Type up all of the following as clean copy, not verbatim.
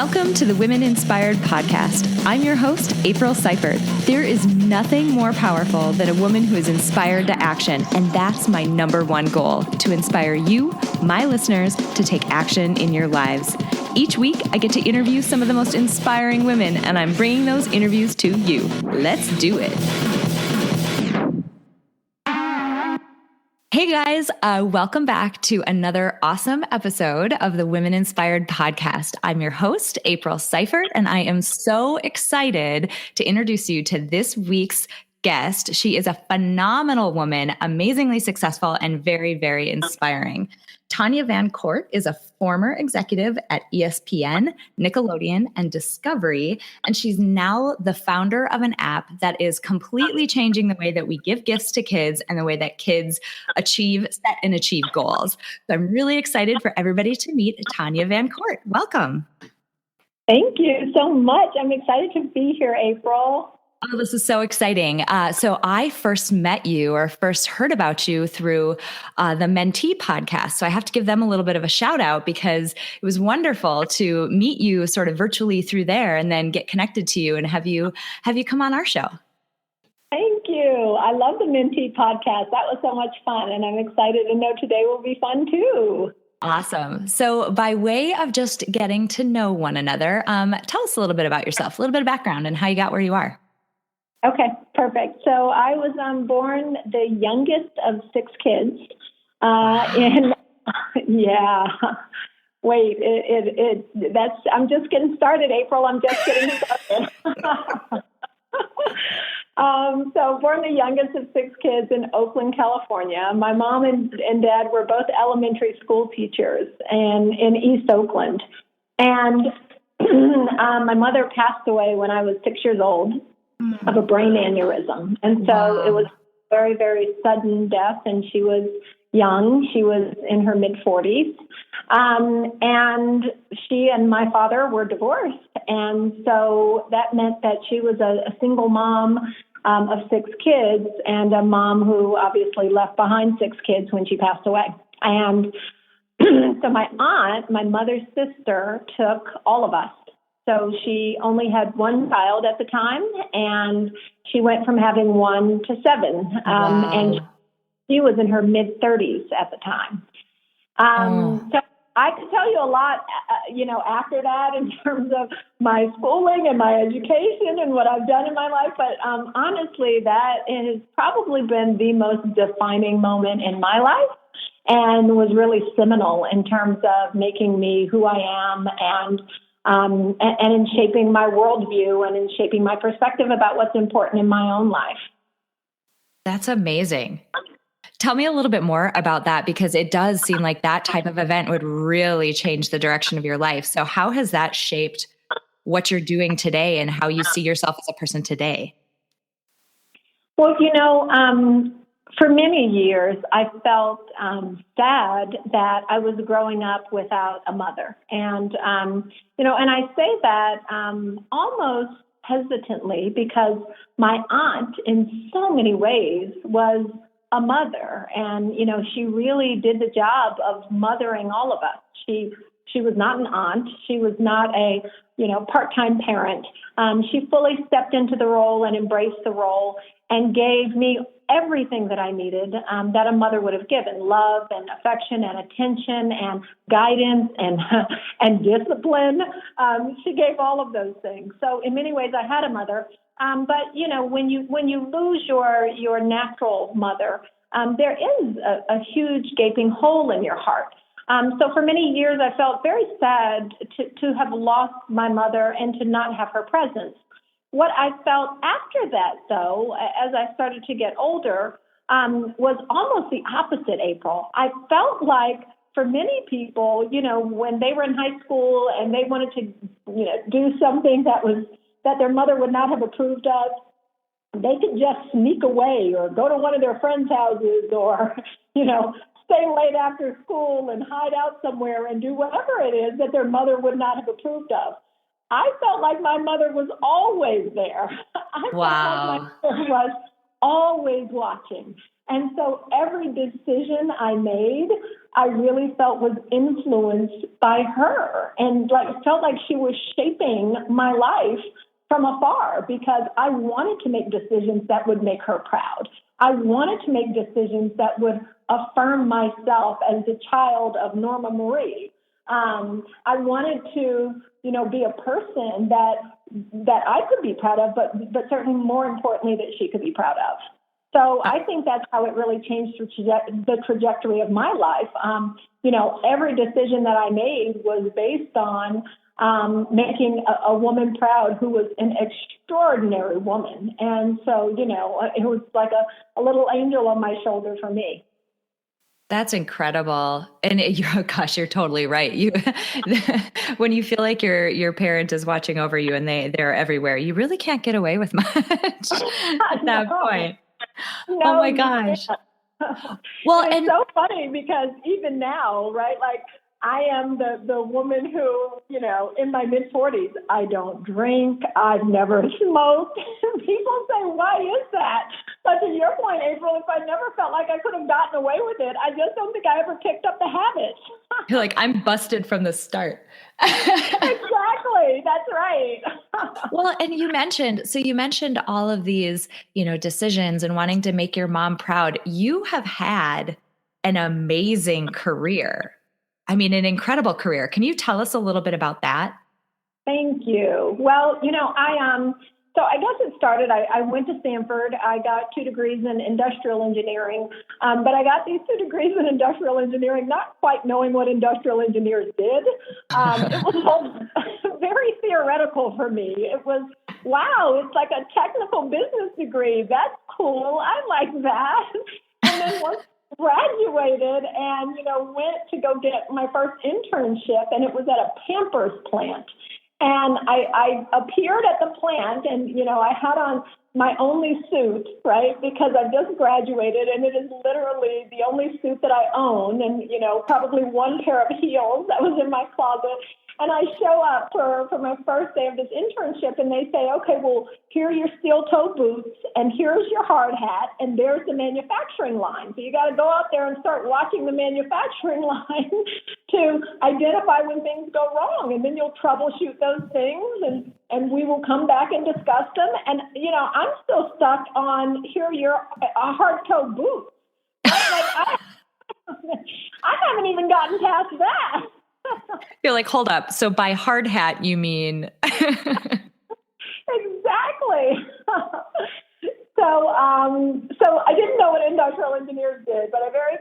Welcome to the Women Inspired Podcast. I'm your host, April Seifert. There is nothing more powerful than a woman who is inspired to action, and that's my number one goal, to inspire you, my listeners, to take action in your lives. Each week, I get to interview some of the most inspiring women, and I'm bringing those interviews to you. Let's do it. Hey guys, welcome back to another awesome episode of the Women Inspired Podcast. I'm your host, April Seifert, and I am so excited to introduce you to this week's guest. She is a phenomenal woman, amazingly successful, and very, very inspiring. Tanya Van Court is a former executive at ESPN, Nickelodeon, and Discovery, and she's now the founder of an app that is completely changing the way that we give gifts to kids and the way that kids set and achieve goals. So I'm really excited for everybody to meet Tanya Van Court. Welcome. Thank you so much. I'm excited to be here, April. Oh, this is so exciting. So I first met you or first heard about you through the Mentee podcast. So I have to give them a little bit of a shout out because it was wonderful to meet you sort of virtually through there and then get connected to you and have you come on our show. Thank you. I love the Mentee podcast. That was so much fun. And I'm excited to know today will be fun too. Awesome. So by way of just getting to know one another, tell us a little bit about yourself, a little bit of background and how you got where you are. Okay, perfect. So I was born the youngest of 6 kids. I'm just getting started, April. I'm just getting started. So born the youngest of 6 kids in Oakland, California. My mom and dad were both elementary school teachers in East Oakland. And my mother passed away when I was 6 years old of a brain aneurysm. And so It was very, very sudden death, and she was young. She was in her mid-40s. And she and my father were divorced. And so that meant that she was a single mom of 6 kids and a mom who obviously left behind 6 kids when she passed away. And so my aunt, my mother's sister, took all of us. So she only had 1 child at the time, and she went from having 1 to 7. And she was in her mid-30s at the time. So I could tell you a lot, after that in terms of my schooling and my education and what I've done in my life. But honestly, that has probably been the most defining moment in my life and was really seminal in terms of making me who I am and in shaping my worldview and in shaping my perspective about what's important in my own life. That's amazing. Tell me a little bit more about that, because it does seem like that type of event would really change the direction of your life. So how has that shaped what you're doing today and how you see yourself as a person today? Well, for many years, I felt sad that I was growing up without a mother. And, and I say that almost hesitantly because my aunt in so many ways was a mother. And, she really did the job of mothering all of us. She was not an aunt. She was not a, part-time parent. She fully stepped into the role and embraced the role and gave me everything that I needed that a mother would have given: love and affection and attention and guidance and discipline. She gave all of those things. So in many ways, I had a mother. But when you lose your natural mother, there is a huge gaping hole in your heart. So for many years, I felt very sad to have lost my mother and to not have her presence. What I felt after that, though, as I started to get older, was almost the opposite, April. I felt like for many people, when they were in high school and they wanted to, do something that their mother would not have approved of, they could just sneak away or go to one of their friends' houses or, stay late after school and hide out somewhere and do whatever it is that their mother would not have approved of. I felt like my mother was always there. I felt like my mother was always watching. And so every decision I made, I really felt was influenced by her, and felt like she was shaping my life from afar, because I wanted to make decisions that would make her proud. I wanted to make decisions that would affirm myself as a child of Norma Marie. I wanted to, be a person that I could be proud of, but certainly more importantly, that she could be proud of. So I think that's how it really changed the trajectory of my life. Every decision that I made was based on making a woman proud who was an extraordinary woman. And so, it was like a little angel on my shoulder for me. That's incredible. And you're totally right. When you feel like your parent is watching over you and they're everywhere, you really can't get away with much at that point. No, oh my gosh. Well, and it's so funny because even now, right? Like, I am the woman who, in my mid-40s, I don't drink. I've never smoked. People say, why is that? But to your point, April, if I never felt like I could have gotten away with it, I just don't think I ever picked up the habit. You're like, I'm busted from the start. Exactly. That's right. Well, and you mentioned all of these, decisions and wanting to make your mom proud. You have had an amazing career. I mean, an incredible career. Can you tell us a little bit about that? Thank you. Well, so I guess it started, I went to Stanford. I got 2 degrees in industrial engineering, but I got these 2 degrees in industrial engineering, not quite knowing what industrial engineers did. It was all very theoretical for me. It was, wow, it's like a technical business degree. That's cool. I like that. And then once graduated and, went to go get my first internship, and it was at a Pampers plant. And I appeared at the plant, and, I had on my only suit, right, because I just graduated, and it is literally the only suit that I own, and, probably one pair of heels that was in my closet. And I show up for my first day of this internship, and they say, okay, well, here are your steel-toe boots, and here's your hard hat, and there's the manufacturing line. So you got to go out there and start watching the manufacturing line to identify when things go wrong, and then you'll troubleshoot those things, and we will come back and discuss them. And, I'm still stuck on, here are your hard-toe boots. Right? I haven't even gotten past that. You're like, hold up. So by hard hat, you mean? Exactly. So I didn't know what industrial engineers did, but I very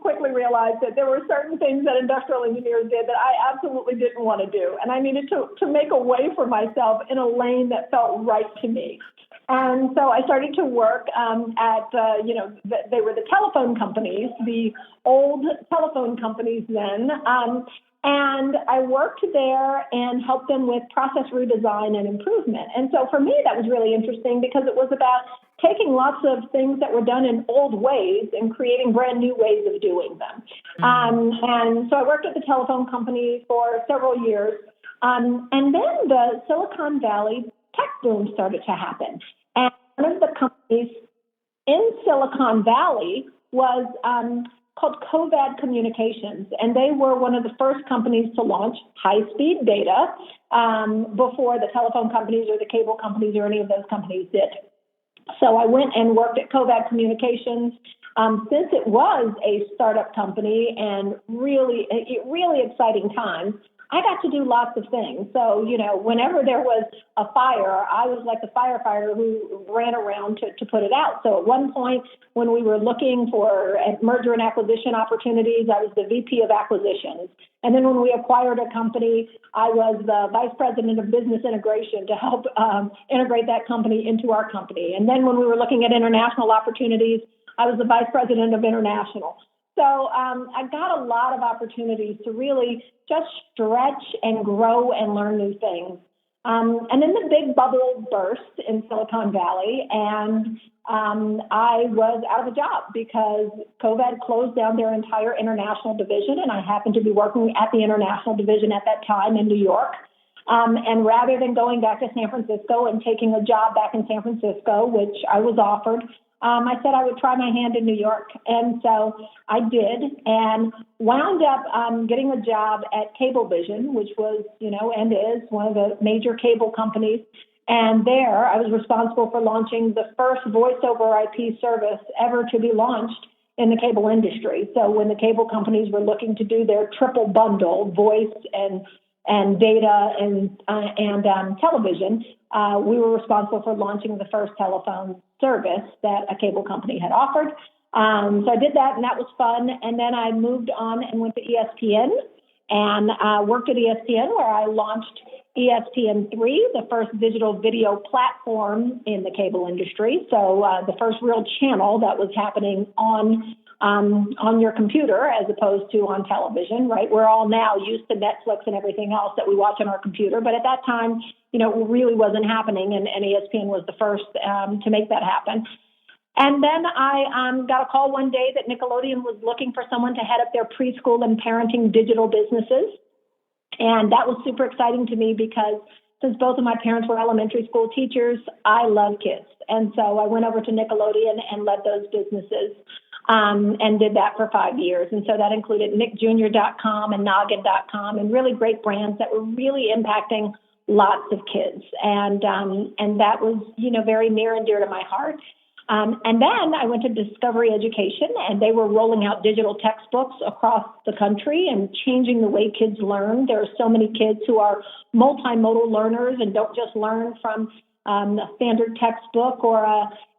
quickly realized that there were certain things that industrial engineers did that I absolutely didn't want to do. And I needed to make a way for myself in a lane that felt right to me. And so I started to work they were the telephone companies, the old telephone companies then. And I worked there and helped them with process redesign and improvement. And so for me, that was really interesting because it was about taking lots of things that were done in old ways and creating brand new ways of doing them. And so I worked at the telephone company for several years. And then the Silicon Valley tech boom started to happen. And one of the companies in Silicon Valley was called Covad Communications, and they were one of the first companies to launch high-speed data before the telephone companies or the cable companies or any of those companies did. So I went and worked at Covad Communications. Since it was a startup company and really exciting time, I got to do lots of things. So, whenever there was a fire, I was like the firefighter who ran around to put it out. So at one point, when we were looking for merger and acquisition opportunities, I was the VP of acquisitions. And then when we acquired a company, I was the vice president of business integration to help integrate that company into our company. And then when we were looking at international opportunities, I was the vice president of international. So I got a lot of opportunities to really just stretch and grow and learn new things. And then the big bubble burst in Silicon Valley, and I was out of a job because Covad closed down their entire international division, and I happened to be working at the international division at that time in New York. And rather than going back to San Francisco and taking a job back in San Francisco, which I was offered, I said I would try my hand in New York. And so I did, and wound up getting a job at Cablevision, which was, and is one of the major cable companies. And there I was responsible for launching the first voice over IP service ever to be launched in the cable industry. So when the cable companies were looking to do their triple bundle, voice and data and television, we were responsible for launching the first telephone service that a cable company had offered. So I did that, and that was fun. And then I moved on and went to ESPN and worked at ESPN, where I launched ESPN3, the first digital video platform in the cable industry. So the first real channel that was happening on your computer as opposed to on television, right? We're all now used to Netflix and everything else that we watch on our computer. But at that time, it really wasn't happening, and ESPN was the first to make that happen. And then I got a call one day that Nickelodeon was looking for someone to head up their preschool and parenting digital businesses. And that was super exciting to me because since both of my parents were elementary school teachers, I love kids. And so I went over to Nickelodeon and led those businesses and did that for 5 years. And so that included nickjr.com and noggin.com and really great brands that were really impacting lots of kids. And that was, very near and dear to my heart. And then I went to Discovery Education, and they were rolling out digital textbooks across the country and changing the way kids learn. There are so many kids who are multimodal learners and don't just learn from a standard textbook or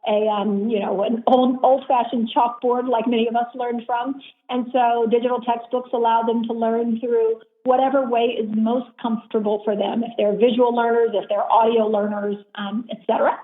an old-fashioned chalkboard like many of us learned from. And so digital textbooks allow them to learn through whatever way is most comfortable for them, if they're visual learners, if they're audio learners, et cetera.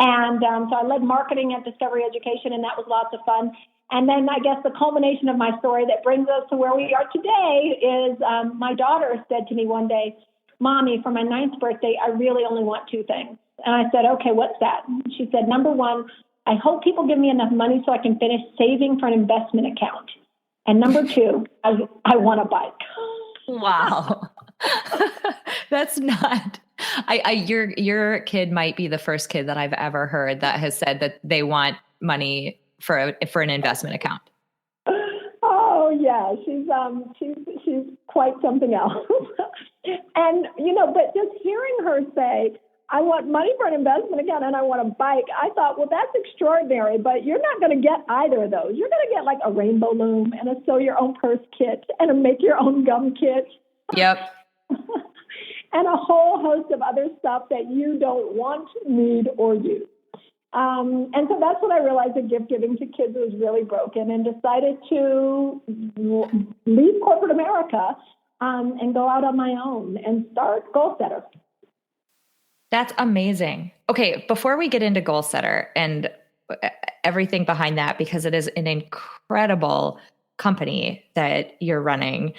And so I led marketing at Discovery Education, and that was lots of fun. And then I guess the culmination of my story that brings us to where we are today is my daughter said to me one day, "Mommy, for my 9th birthday, I really only want 2 things." And I said, "Okay, what's that?" She said, "Number 1, I hope people give me enough money so I can finish saving for an investment account. And number 2, I want a bike." Wow. That's not... your kid might be the first kid that I've ever heard that has said that they want money for an investment account. Oh yeah, she's quite something else. And but just hearing her say, "I want money for an investment account and I want a bike," I thought, well, that's extraordinary, but you're not going to get either of those. You're going to get like a rainbow loom and a sew your own purse kit and a make your own gum kit. Yep. And a whole host of other stuff that you don't want, need, or use. And so that's when I realized that gift giving to kids was really broken, and decided to leave corporate America and go out on my own and start Goal Setter. That's amazing. Okay, before we get into Goal Setter and everything behind that, because it is an incredible company that you're running,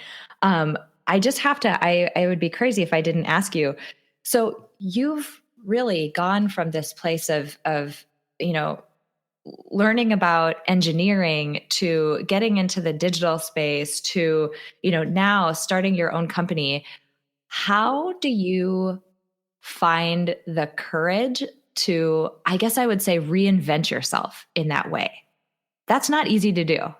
I just have to, I would be crazy if I didn't ask you. So you've really gone from this place of learning about engineering to getting into the digital space to, now starting your own company. How do you find the courage to, I guess I would say, reinvent yourself in that way? That's not easy to do.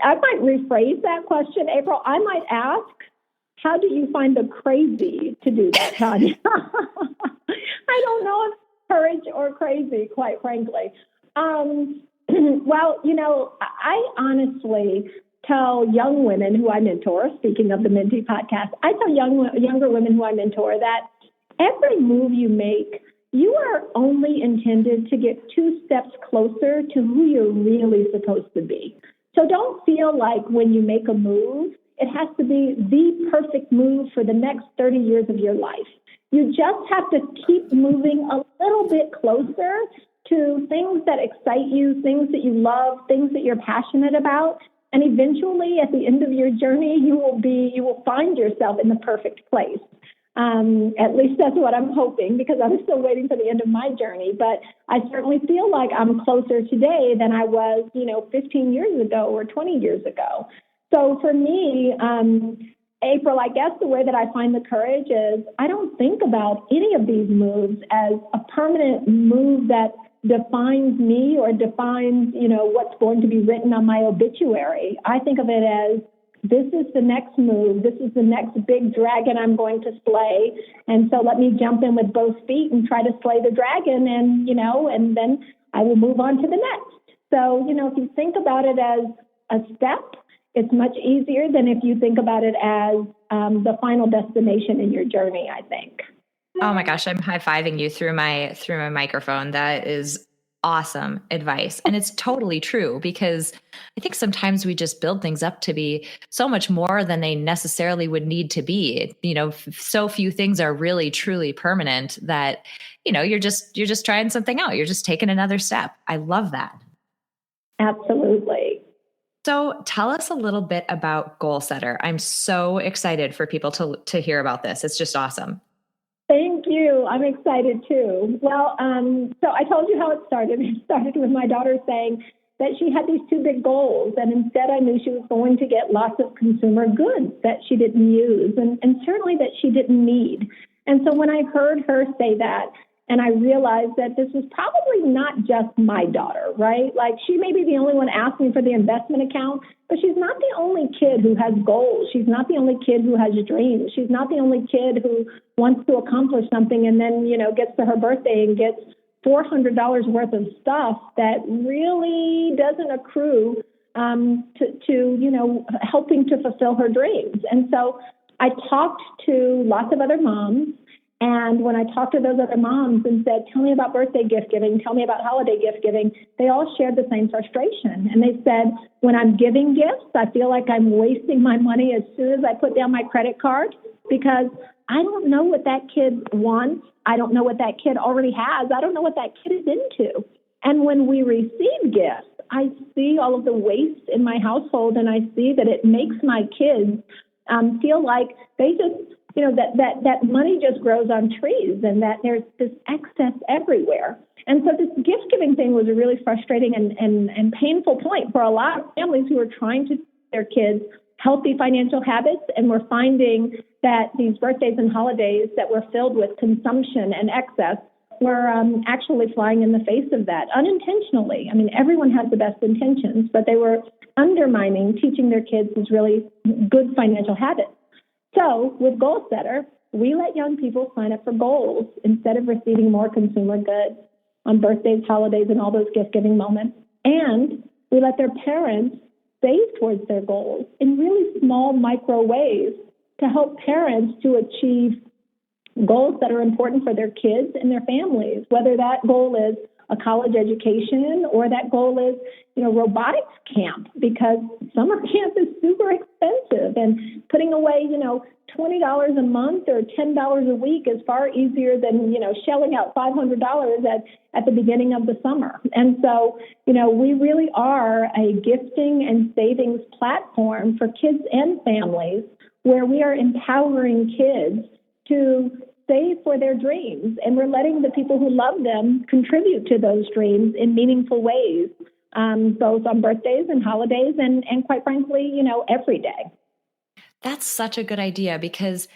I might rephrase that question, April. I might ask, how do you find the crazy to do that, Tanya? I don't know if courage or crazy, quite frankly. Well, I honestly tell young women who I mentor, speaking of the Mentee podcast, I tell younger women who I mentor that every move you make, you are only intended to get 2 steps closer to who you're really supposed to be. So don't feel like when you make a move, it has to be the perfect move for the next 30 years of your life. You just have to keep moving a little bit closer to things that excite you, things that you love, things that you're passionate about. And eventually, at the end of your journey, you will find yourself in the perfect place. At least that's what I'm hoping, because I'm still waiting for the end of my journey. But I certainly feel like I'm closer today than I was, 15 years ago or 20 years ago. So for me, April, I guess the way that I find the courage is I don't think about any of these moves as a permanent move that defines me or defines, what's going to be written on my obituary. I think of it as this is the next move. This is the next big dragon I'm going to slay. And so let me jump in with both feet and try to slay the dragon and then I will move on to the next. So, if you think about it as a step, it's much easier than if you think about it as the final destination in your journey, I think. Oh my gosh, I'm high-fiving you through my microphone. That is awesome advice. And it's totally true, because I think sometimes we just build things up to be so much more than they necessarily would need to be. So few things are really truly permanent that, you're just trying something out. You're just taking another step. I love that. Absolutely. So tell us a little bit about Goal Setter. I'm so excited for people to hear about this. It's just awesome. Thank you. I'm excited too. Well, so I told you how it started. It started with my daughter saying that she had these two big goals, and instead I knew she was going to get lots of consumer goods that she didn't use and certainly that she didn't need. And so when I heard her say that, and I realized that this was probably not just my daughter, right? Like, she may be the only one asking for the investment account, but she's not the only kid who has goals. She's not the only kid who has dreams. She's not the only kid who wants to accomplish something and then, gets to her birthday and gets $400 worth of stuff that really doesn't accrue to helping to fulfill her dreams. And so I talked to lots of other moms. And when I talked to those other moms and said, tell me about birthday gift giving, tell me about holiday gift giving, they all shared the same frustration. And they said, when I'm giving gifts, I feel like I'm wasting my money as soon as I put down my credit card, because I don't know what that kid wants. I don't know what that kid already has. I don't know what that kid is into. And when we receive gifts, I see all of the waste in my household, and I see that it makes my kids feel like they just, that money just grows on trees and that there's this excess everywhere. And so this gift giving thing was a really frustrating and painful point for a lot of families who are trying to teach their kids healthy financial habits. And we're finding that these birthdays and holidays that were filled with consumption and excess were actually flying in the face of that unintentionally. I mean, everyone has the best intentions, but they were undermining teaching their kids these really good financial habits. So with Goal Setter, we let young people sign up for goals instead of receiving more consumer goods on birthdays, holidays, and all those gift-giving moments. And we let their parents save towards their goals in really small, micro ways to help parents to achieve goals that are important for their kids and their families, whether that goal is a college education or that goal is, robotics camp, because summer camp is super expensive, and putting away, $20 a month or $10 a week is far easier than, shelling out $500 at the beginning of the summer. And so, we really are a gifting and savings platform for kids and families where we are empowering kids to save for their dreams, and we're letting the people who love them contribute to those dreams in meaningful ways, both on birthdays and holidays and quite frankly, every day. That's such a good idea, because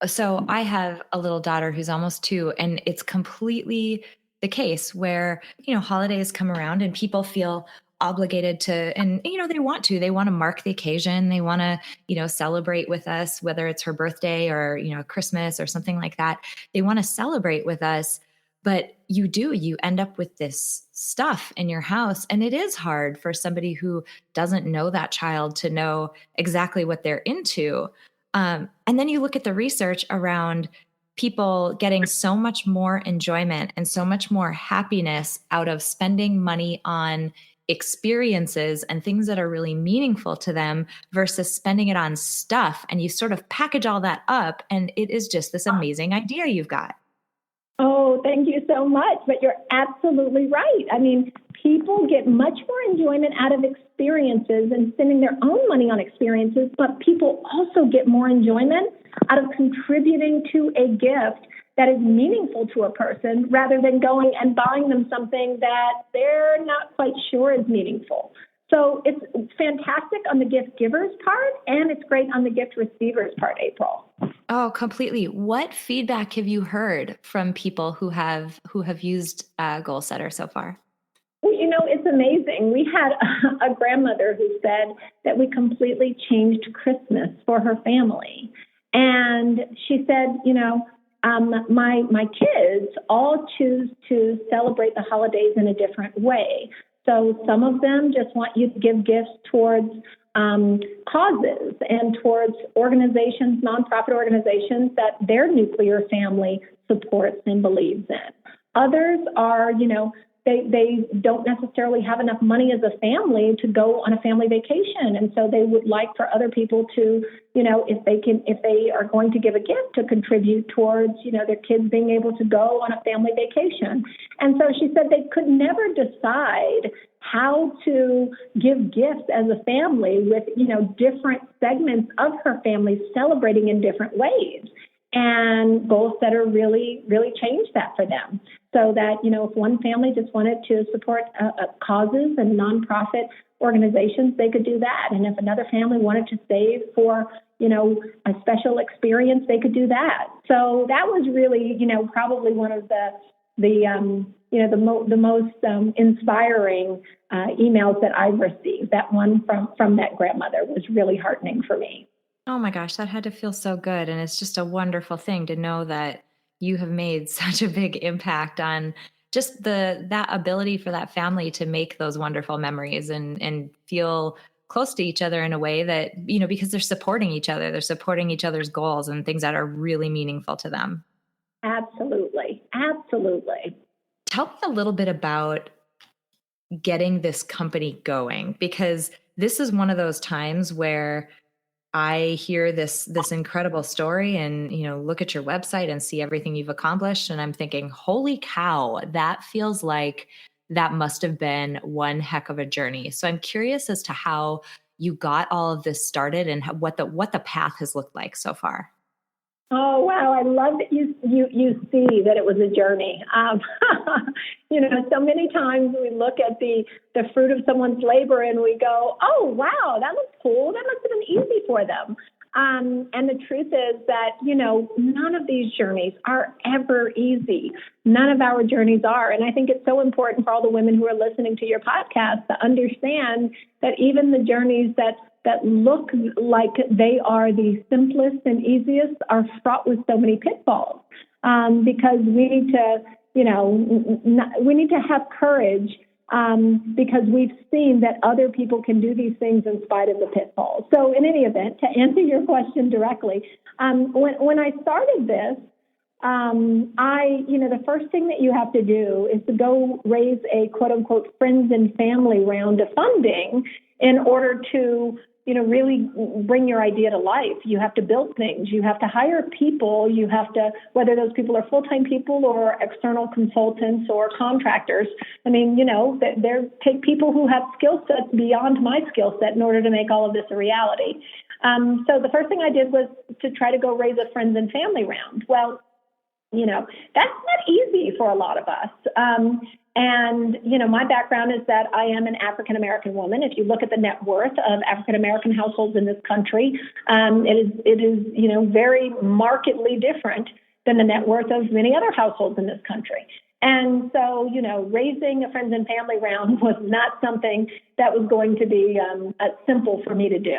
so I have a little daughter who's almost 2, and it's completely the case where, holidays come around and people feel obligated to, and, they want to mark the occasion. They want to, celebrate with us, whether it's her birthday or, Christmas or something like that. They want to celebrate with us, but you end up with this stuff in your house. And it is hard for somebody who doesn't know that child to know exactly what they're into. And then you look at the research around people getting so much more enjoyment and so much more happiness out of spending money on experiences and things that are really meaningful to them versus spending it on stuff. And you sort of package all that up, and it is just this amazing idea you've got. Oh, thank you so much. But you're absolutely right. I mean, people get much more enjoyment out of experiences and spending their own money on experiences, but people also get more enjoyment out of contributing to a gift that is meaningful to a person rather than going and buying them something that they're not quite sure is meaningful. So it's fantastic on the gift giver's part, and it's great on the gift receiver's part, April. Oh, completely. What feedback have you heard from people who have used Goal Setter so far? Well, it's amazing. We had a grandmother who said that we completely changed Christmas for her family. And she said, my kids all choose to celebrate the holidays in a different way. So some of them just want you to give gifts towards causes and towards organizations, nonprofit organizations that their nuclear family supports and believes in. Others are, they don't necessarily have enough money as a family to go on a family vacation. And so they would like for other people to, if they are going to give a gift, to contribute towards, their kids being able to go on a family vacation. And so she said they could never decide how to give gifts as a family with, different segments of her family celebrating in different ways. And Goal Setter really, really changed that for them. So that, if one family just wanted to support causes and nonprofit organizations, they could do that. And if another family wanted to save for, a special experience, they could do that. So that was really, probably one of the most inspiring emails that I've received. That one from that grandmother was really heartening for me. Oh my gosh, that had to feel so good. And it's just a wonderful thing to know that you have made such a big impact on just that ability for that family to make those wonderful memories and feel close to each other in a way that, because they're supporting each other, they're supporting each other's goals and things that are really meaningful to them. Absolutely. Absolutely. Tell me a little bit about getting this company going, because this is one of those times where I hear this incredible story and, look at your website and see everything you've accomplished. And I'm thinking, holy cow, that feels like that must have been one heck of a journey. So I'm curious as to how you got all of this started and what the path has looked like so far. Oh, wow. I love that you see that it was a journey. So many times we look at the fruit of someone's labor and we go, oh, wow, that looks cool. That must have been easy for them. And the truth is that, none of these journeys are ever easy. None of our journeys are. And I think it's so important for all the women who are listening to your podcast to understand that even the journeys that look like they are the simplest and easiest are fraught with so many pitfalls, because we need to, we need to have courage, because we've seen that other people can do these things in spite of the pitfalls. So in any event, to answer your question directly, when I started this, the first thing that you have to do is to go raise a quote unquote friends and family round of funding in order to, really bring your idea to life. You have to build things. You have to hire people. You have to, whether those people are full-time people or external consultants or contractors. I mean, take people who have skill sets beyond my skill set in order to make all of this a reality. So the first thing I did was to try to go raise a friends and family round. Well, that's not easy for a lot of us. My background is that I am an African-American woman. If you look at the net worth of African-American households in this country, it is, very markedly different than the net worth of many other households in this country. And so, raising a friends and family round was not something that was going to be simple for me to do.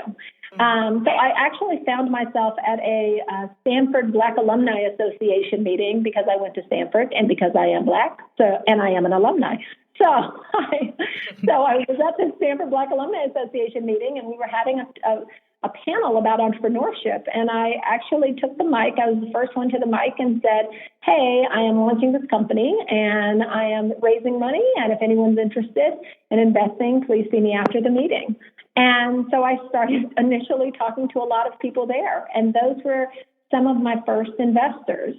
So I actually found myself at a Stanford Black Alumni Association meeting because I went to Stanford and because I am Black, and I am an alumni. So I was at the Stanford Black Alumni Association meeting, and we were having a panel about entrepreneurship. And I actually took the mic. I was the first one to the mic and said, hey, I am launching this company and I am raising money. And if anyone's interested in investing, please see me after the meeting. And so I started initially talking to a lot of people there. And those were some of my first investors,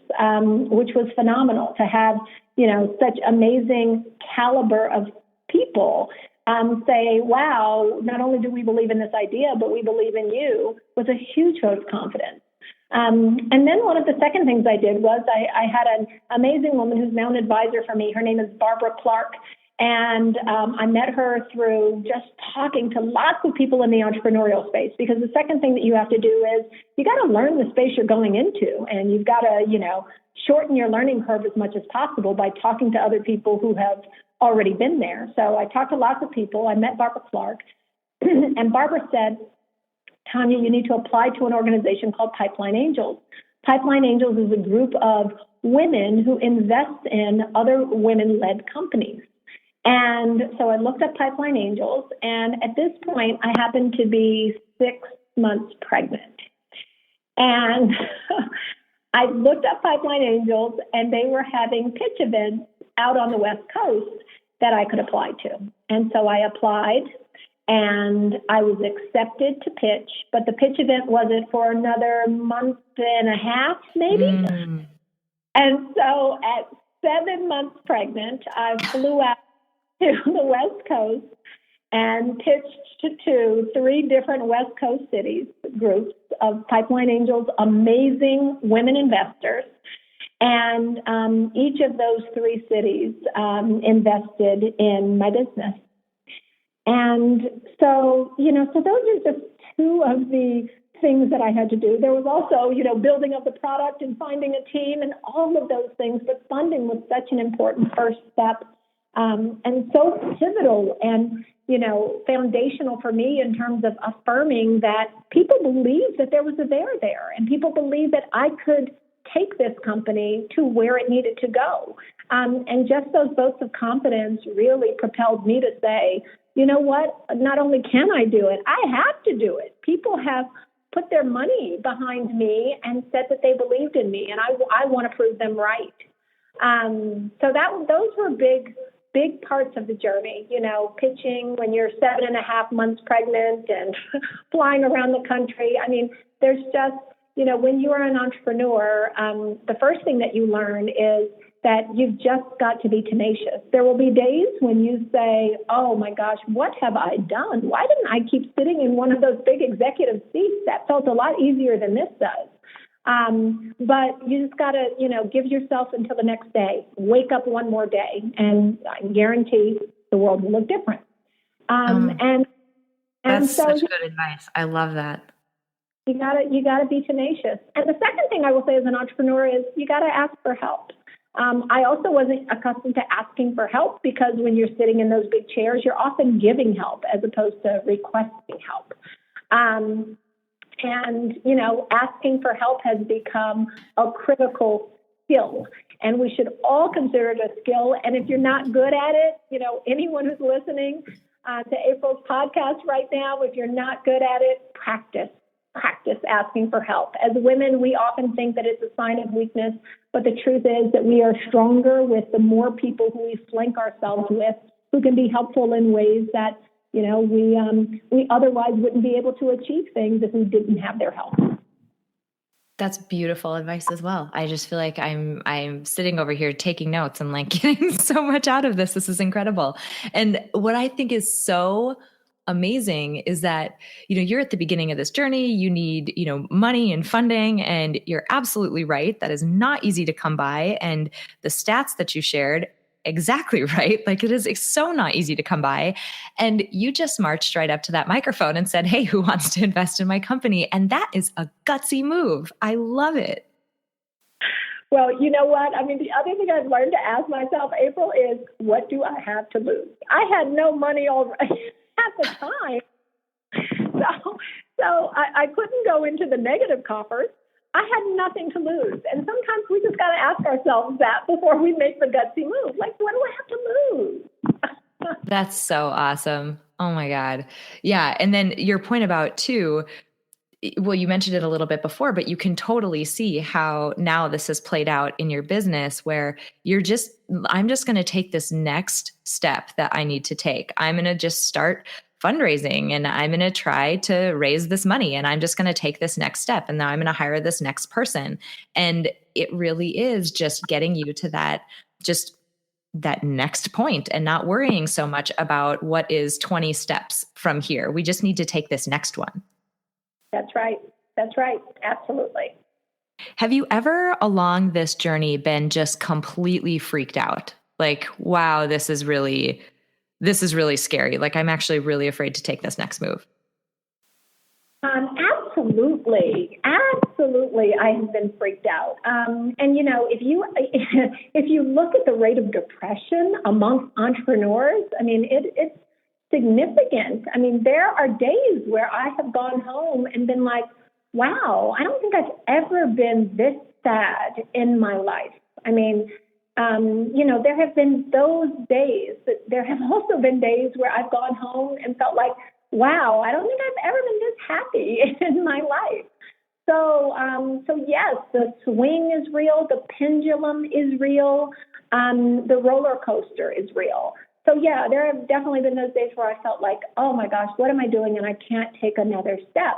which was phenomenal to have, such amazing caliber of people say, wow, not only do we believe in this idea, but we believe in you, was a huge vote of confidence. And then one of the second things I did was I had an amazing woman who's now an advisor for me. Her name is Barbara Clark. And I met her through just talking to lots of people in the entrepreneurial space, because the second thing that you have to do is you got to learn the space you're going into, and you've got to, shorten your learning curve as much as possible by talking to other people who have already been there. So I talked to lots of people. I met Barbara Clark, and Barbara said, Tanya, you need to apply to an organization called Pipeline Angels. Pipeline Angels is a group of women who invest in other women-led companies. And so I looked up Pipeline Angels, and at this point, I happened to be 6 months pregnant. And I looked up Pipeline Angels, and they were having pitch events out on the West Coast that I could apply to. And so I applied, and I was accepted to pitch, but the pitch event wasn't for another month and a half, maybe. And so at 7 months pregnant, I flew out to the West Coast and pitched to 3 different West Coast cities, groups of Pipeline Angels, amazing women investors. And each of those 3 cities invested in my business. And so, so those are just 2 of the things that I had to do. There was also, building of the product and finding a team and all of those things, but funding was such an important first step. And so pivotal and, foundational for me in terms of affirming that people believed that there was a there, and people believed that I could take this company to where it needed to go. And just those votes of confidence really propelled me to say, you know what, not only can I do it, I have to do it. People have put their money behind me and said that they believed in me, and I want to prove them right. So those were big parts of the journey, pitching when you're 7.5 months pregnant and flying around the country. I mean, there's just, when you are an entrepreneur, the first thing that you learn is that you've just got to be tenacious. There will be days when you say, oh my gosh, what have I done? Why didn't I keep sitting in one of those big executive seats? That felt a lot easier than this does. But you just got to, give yourself until the next day. Wake up one more day, and I guarantee the world will look different. And that's so such good advice. I love that. You gotta be tenacious. And the second thing I will say as an entrepreneur is you got to ask for help. I also wasn't accustomed to asking for help, because when you're sitting in those big chairs, you're often giving help as opposed to requesting help. And, asking for help has become a critical skill, and we should all consider it a skill. And if you're not good at it, anyone who's listening to April's podcast right now, if you're not good at it, practice asking for help. As women, we often think that it's a sign of weakness, but the truth is that we are stronger with the more people who we flank ourselves with, who can be helpful in ways that, we otherwise wouldn't be able to achieve things if we didn't have their help. That's beautiful advice as well. I just feel like I'm sitting over here taking notes and getting so much out of this. This is incredible. And what I think is so amazing is that, you're at the beginning of this journey. You need, money and funding, and you're absolutely right. That is not easy to come by. And the stats that you shared, exactly right. It's so not easy to come by. And you just marched right up to that microphone and said, hey, who wants to invest in my company? And that is a gutsy move. I love it. Well, you know what? I mean, the other thing I've learned to ask myself, April, is what do I have to lose? I had no money already at the time. So I couldn't go into the negative coffers. I had nothing to lose. And sometimes we just got to ask ourselves that before we make the gutsy move. What do I have to lose? That's so awesome. Oh my God. Yeah. And then your point about too, well, you mentioned it a little bit before, but you can totally see how now this has played out in your business where I'm just going to take this next step that I need to take. I'm going to just start fundraising, and I'm going to try to raise this money, and I'm just going to take this next step, and now I'm going to hire this next person. And it really is just getting you to that next point and not worrying so much about what is 20 steps from here. We just need to take this next one. That's right. Absolutely. Have you ever along this journey been just completely freaked out? like, wow, this is really scary. Like, I'm actually really afraid to take this next move? Absolutely. Absolutely. I have been freaked out. And if you, if you look at the rate of depression amongst entrepreneurs, I mean, it's significant. I mean, there are days where I have gone home and been like, wow, I don't think I've ever been this sad in my life. I mean, there have been those days, but there have also been days where I've gone home and felt like, wow, I don't think I've ever been this happy in my life. So yes, the swing is real, the pendulum is real, the roller coaster is real. So yeah, there have definitely been those days where I felt like, oh my gosh, what am I doing? And I can't take another step.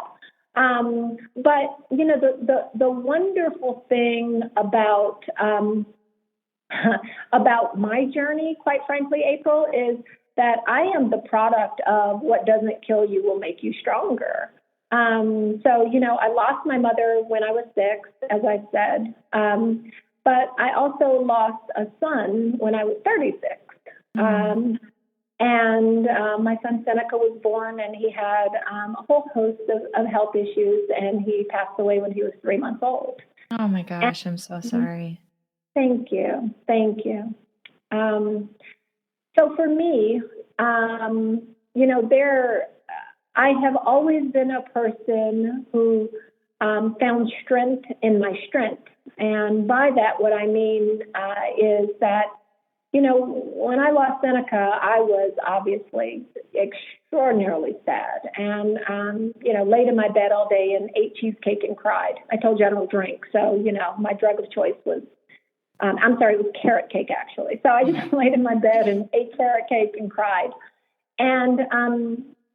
But the wonderful thing about about my journey, quite frankly, April, is that I am the product of what doesn't kill you will make you stronger. I lost my mother when I was 6, as I said, but I also lost a son when I was 36. My son Seneca was born, and he had a whole host of health issues, and he passed away when he was 3 months old. Oh my gosh, I'm so sorry. Thank you. So for me, I have always been a person who found strength in my strength. And by that, what I mean is that, when I lost Seneca, I was obviously extraordinarily sad and, laid in my bed all day and ate cheesecake and cried. I told you I don't drink. So, my drug of choice was, it was carrot cake, actually. So I just laid in my bed and ate carrot cake and cried. And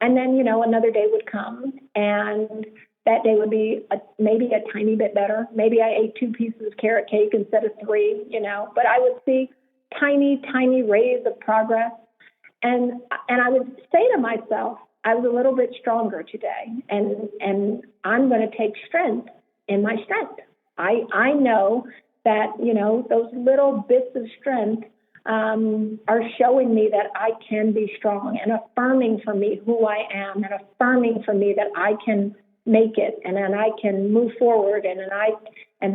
then, another day would come, and that day would be maybe a tiny bit better. Maybe I ate 2 pieces of carrot cake instead of 3, but I would see tiny, tiny rays of progress. And I would say to myself, I was a little bit stronger today, and I'm going to take strength in my strength. I know that, those little bits of strength are showing me that I can be strong and affirming for me who I am and affirming for me that I can make it and that I can move forward and that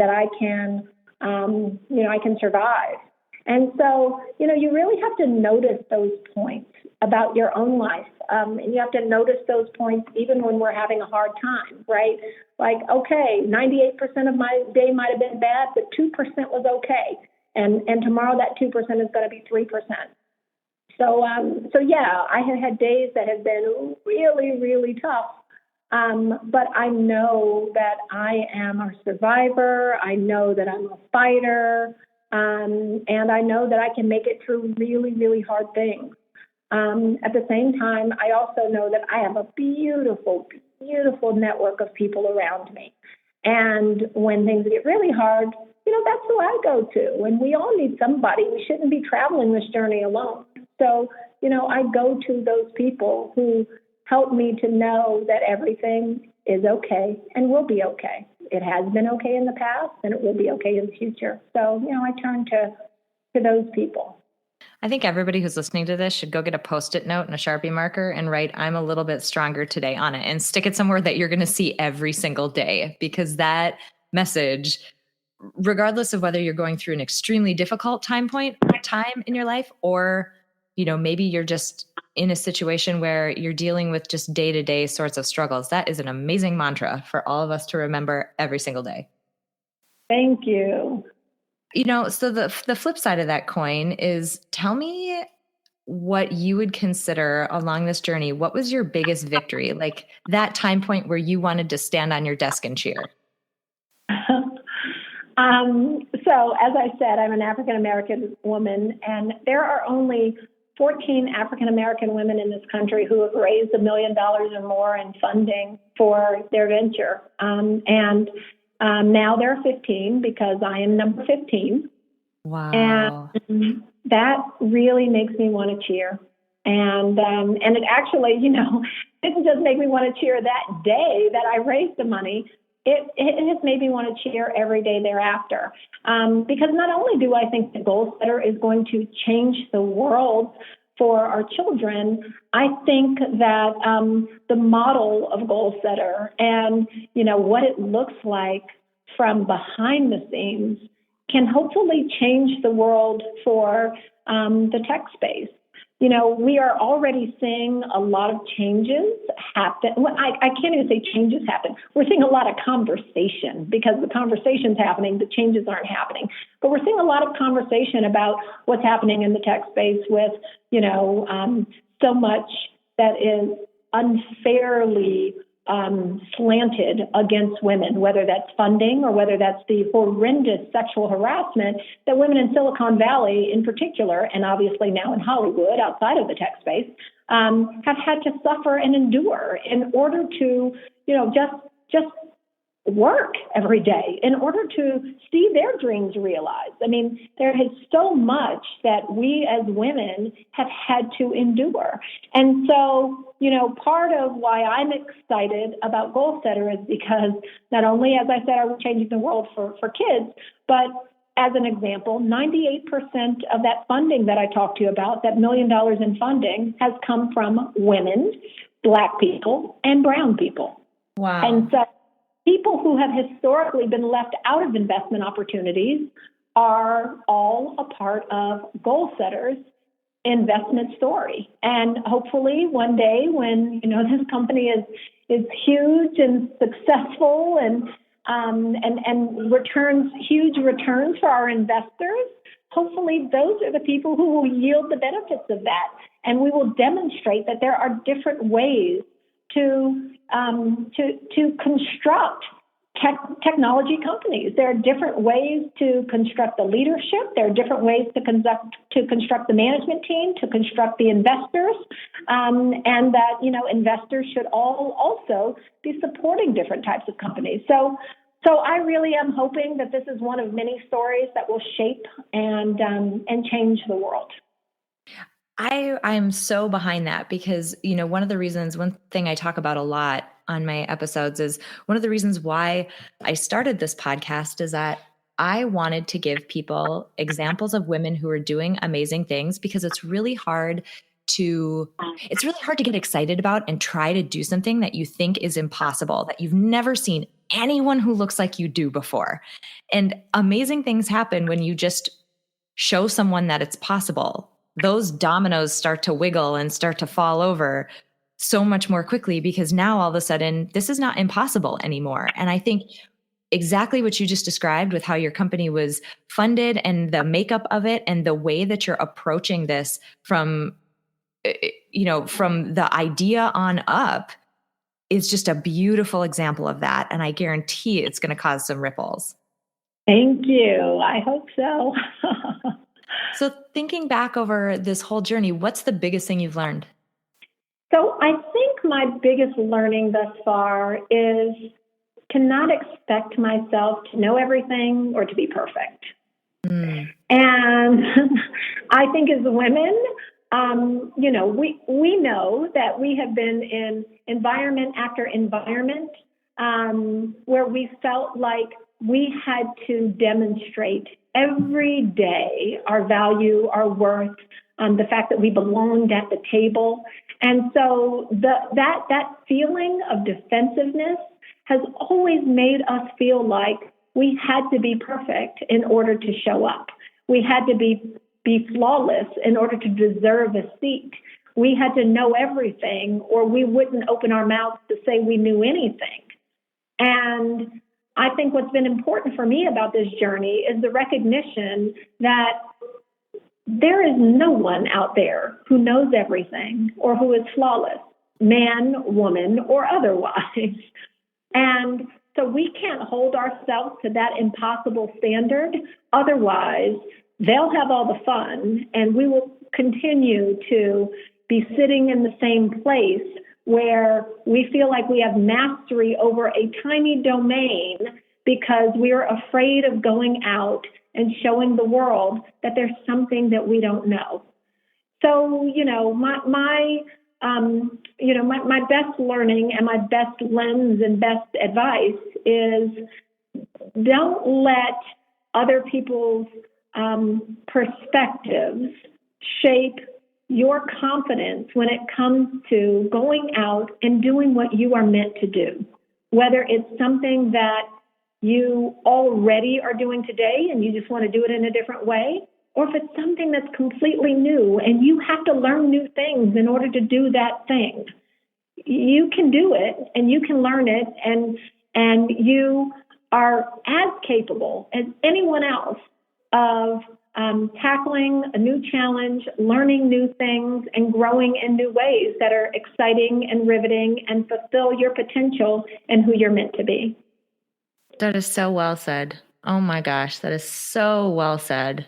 I can, I can survive. And so, you really have to notice those points about your own life. And you have to notice those points even when we're having a hard time, right? Like, okay, 98% of my day might have been bad, but 2% was okay. And tomorrow that 2% is going to be 3%. So yeah, I have had days that have been really, really tough. But I know that I am a survivor. I know that I'm a fighter. And I know that I can make it through really, really hard things. At the same time, I also know that I have a beautiful, beautiful network of people around me. And when things get really hard, that's who I go to. And we all need somebody. We shouldn't be traveling this journey alone. So, I go to those people who help me to know that everything is okay and will be okay. It has been okay in the past, and it will be okay in the future. So, I turn to those people. I think everybody who's listening to this should go get a Post-it note and a Sharpie marker and write, "I'm a little bit stronger today" on it, and stick it somewhere that you're going to see every single day, because that message, regardless of whether you're going through an extremely difficult time in your life, or, maybe you're just in a situation where you're dealing with just day-to-day sorts of struggles, that is an amazing mantra for all of us to remember every single day. Thank you. So the flip side of that coin is, tell me what you would consider along this journey. What was your biggest victory? Like that time point where you wanted to stand on your desk and cheer? So as I said, I'm an African-American woman, and there are only 14 African-American women in this country who have raised $1 million or more in funding for their venture. Now there are 15 because I am number 15. Wow. And that really makes me want to cheer. And it actually, didn't just make me want to cheer that day that I raised the money, it has made me want to cheer every day thereafter. Because not only do I think the goal setter is going to change the world for our children, I think that the model of goal setter and, what it looks like from behind the scenes can hopefully change the world for the tech space. We are already seeing a lot of changes happen. Well, I can't even say changes happen. We're seeing a lot of conversation because the conversation's happening, the changes aren't happening. But we're seeing a lot of conversation about what's happening in the tech space with, so much that is unfairly slanted against women, whether that's funding or whether that's the horrendous sexual harassment that women in Silicon Valley in particular, and obviously now in Hollywood outside of the tech space, have had to suffer and endure in order to, just work every day, in order to see their dreams realized. I mean, there is so much that we as women have had to endure. And so, part of why I'm excited about Goal Setter is because not only, as I said, are we changing the world for kids, but as an example, 98% of that funding that I talked to you about, that $1 million in funding, has come from women, Black people, and brown people. Wow. And so people who have historically been left out of investment opportunities are all a part of Goal Setter's investment story. And hopefully one day when, this company is huge and successful and returns huge returns for our investors, hopefully those are the people who will yield the benefits of that. And we will demonstrate that there are different ways to construct technology companies. There are different ways to construct the leadership. There are different ways to construct the management team, to construct the investors, and that investors should all also be supporting different types of companies. So I really am hoping that this is one of many stories that will shape and change the world. I'm so behind that because, one thing I talk about a lot on my episodes is one of the reasons why I started this podcast is that I wanted to give people examples of women who are doing amazing things because it's really hard to get excited about and try to do something that you think is impossible, that you've never seen anyone who looks like you do before. And amazing things happen when you just show someone that it's possible. Those dominoes start to wiggle and start to fall over so much more quickly because now all of a sudden this is not impossible anymore. And I think exactly what you just described with how your company was funded and the makeup of it and the way that you're approaching this from the idea on up is just a beautiful example of that. And I guarantee it's going to cause some ripples. Thank you. I hope so. So thinking back over this whole journey, what's the biggest thing you've learned? So I think my biggest learning thus far is to not expect myself to know everything or to be perfect. And I think as women, we know that we have been in environment after environment where we felt like we had to demonstrate every day our value, our worth, the fact that we belonged at the table. And so that feeling of defensiveness has always made us feel like we had to be perfect in order to show up. We had to be flawless in order to deserve a seat. We had to know everything or we wouldn't open our mouths to say we knew anything. And I think what's been important for me about this journey is the recognition that there is no one out there who knows everything or who is flawless, man, woman, or otherwise. And so we can't hold ourselves to that impossible standard. Otherwise, they'll have all the fun and we will continue to be sitting in the same place where we feel like we have mastery over a tiny domain because we are afraid of going out and showing the world that there's something that we don't know. So, my my best learning and my best lens and best advice is don't let other people's perspectives shape your confidence when it comes to going out and doing what you are meant to do. Whether it's something that you already are doing today and you just want to do it in a different way, or if it's something that's completely new and you have to learn new things in order to do that thing. You can do it and you can learn it, and you are as capable as anyone else of tackling a new challenge, learning new things, and growing in new ways that are exciting and riveting and fulfill your potential and who you're meant to be. That is so well said. Oh my gosh, that is so well said.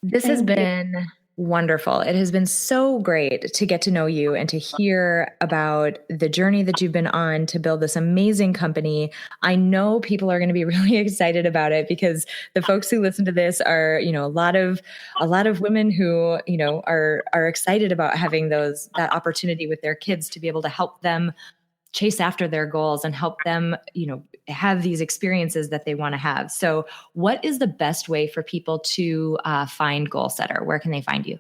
This has been wonderful. It has been so great to get to know you and to hear about the journey that you've been on to build this amazing company. I know people are going to be really excited about it because the folks who listen to this are, a lot of women who, are excited about having that opportunity with their kids to be able to help them chase after their goals and help them, have these experiences that they want to have. So what is the best way for people to find Goal Setter? Where can they find you?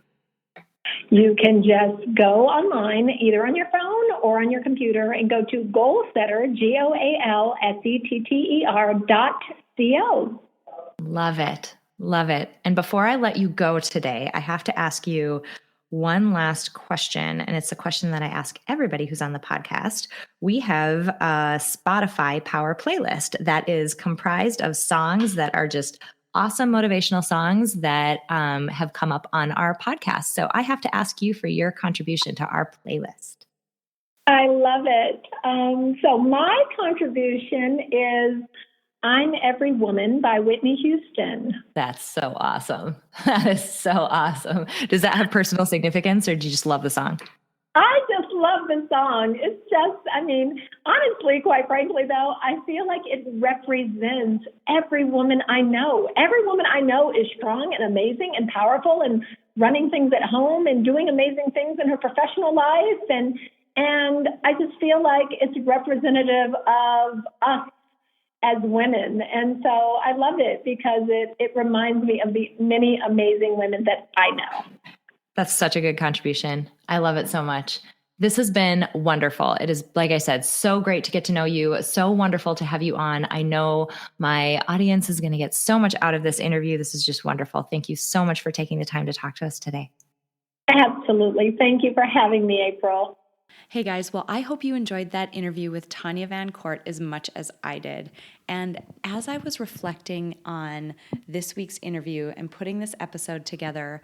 You can just go online, either on your phone or on your computer, and go to goalsetter, GOALSETTER.co. Love it. Love it. And before I let you go today, I have to ask you one last question, and it's a question that I ask everybody who's on the podcast. We have a Spotify Power playlist that is comprised of songs that are just awesome motivational songs that have come up on our podcast. So I have to ask you for your contribution to our playlist. I love it. So my contribution is I'm Every Woman by Whitney Houston. That's so awesome. That is so awesome. Does that have personal significance, or do you just love the song? I just love the song. It's just, honestly, quite frankly, though, I feel like it represents every woman I know. Every woman I know is strong and amazing and powerful and running things at home and doing amazing things in her professional life. And I just feel like it's representative of us as women. And so I love it because it reminds me of the many amazing women that I know. That's such a good contribution. I love it so much. This has been wonderful. It is, like I said, so great to get to know you. So wonderful to have you on. I know my audience is going to get so much out of this interview. This is just wonderful. Thank you so much for taking the time to talk to us today. Absolutely. Thank you for having me, April. Hey guys, well, I hope you enjoyed that interview with Tanya Van Court as much as I did. And as I was reflecting on this week's interview and putting this episode together,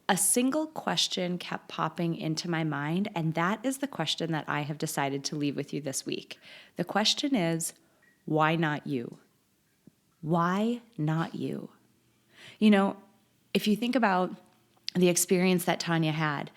a single question kept popping into my mind, and that is the question that I have decided to leave with you this week. The question is, why not you? Why not you? If you think about the experience that Tanya had,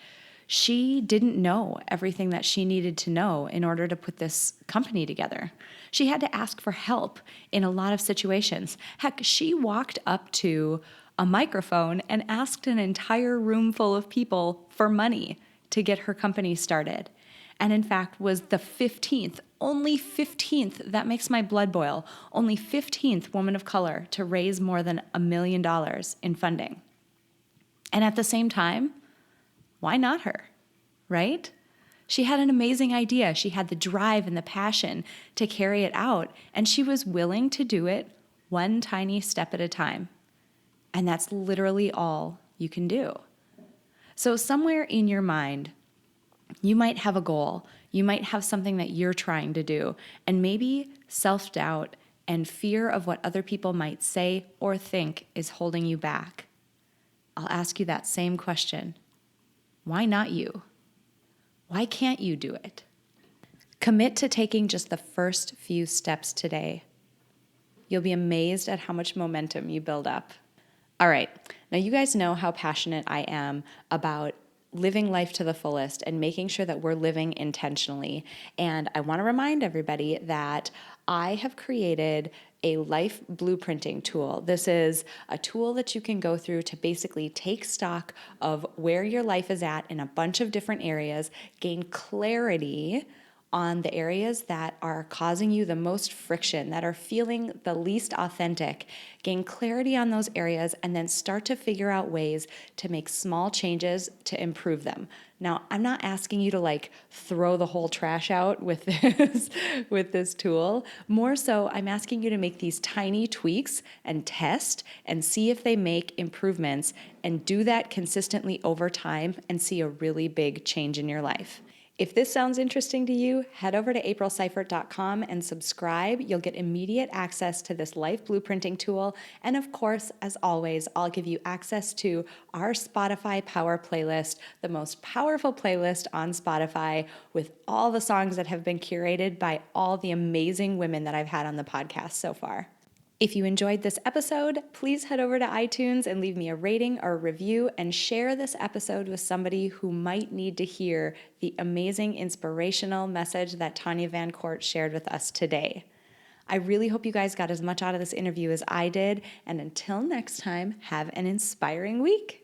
she didn't know everything that she needed to know in order to put this company together. She had to ask for help in a lot of situations. Heck, she walked up to a microphone and asked an entire room full of people for money to get her company started. And in fact, was the 15th, only 15th, that makes my blood boil, only 15th woman of color to raise more than $1 million in funding. And at the same time, why not her, right? She had an amazing idea. She had the drive and the passion to carry it out, and she was willing to do it one tiny step at a time. And that's literally all you can do. So somewhere in your mind, you might have a goal. You might have something that you're trying to do, and maybe self-doubt and fear of what other people might say or think is holding you back. I'll ask you that same question. Why not you? Why can't you do it? Commit to taking just the first few steps today. You'll be amazed at how much momentum you build up. All right, now you guys know how passionate I am about living life to the fullest and making sure that we're living intentionally. And I want to remind everybody that I have created a life blueprinting tool. This is a tool that you can go through to basically take stock of where your life is at in a bunch of different areas, gain clarity on the areas that are causing you the most friction, that are feeling the least authentic, gain clarity on those areas, and then start to figure out ways to make small changes to improve them. Now, I'm not asking you to like throw the whole trash out with this tool. More so, I'm asking you to make these tiny tweaks and test and see if they make improvements, and do that consistently over time and see a really big change in your life. If this sounds interesting to you, head over to aprilseifert.com and subscribe. You'll get immediate access to this life blueprinting tool. And of course, as always, I'll give you access to our Spotify Power playlist, the most powerful playlist on Spotify with all the songs that have been curated by all the amazing women that I've had on the podcast so far. If you enjoyed this episode, please head over to iTunes and leave me a rating or a review, and share this episode with somebody who might need to hear the amazing inspirational message that Tanya Van Court shared with us today. I really hope you guys got as much out of this interview as I did, and until next time, have an inspiring week.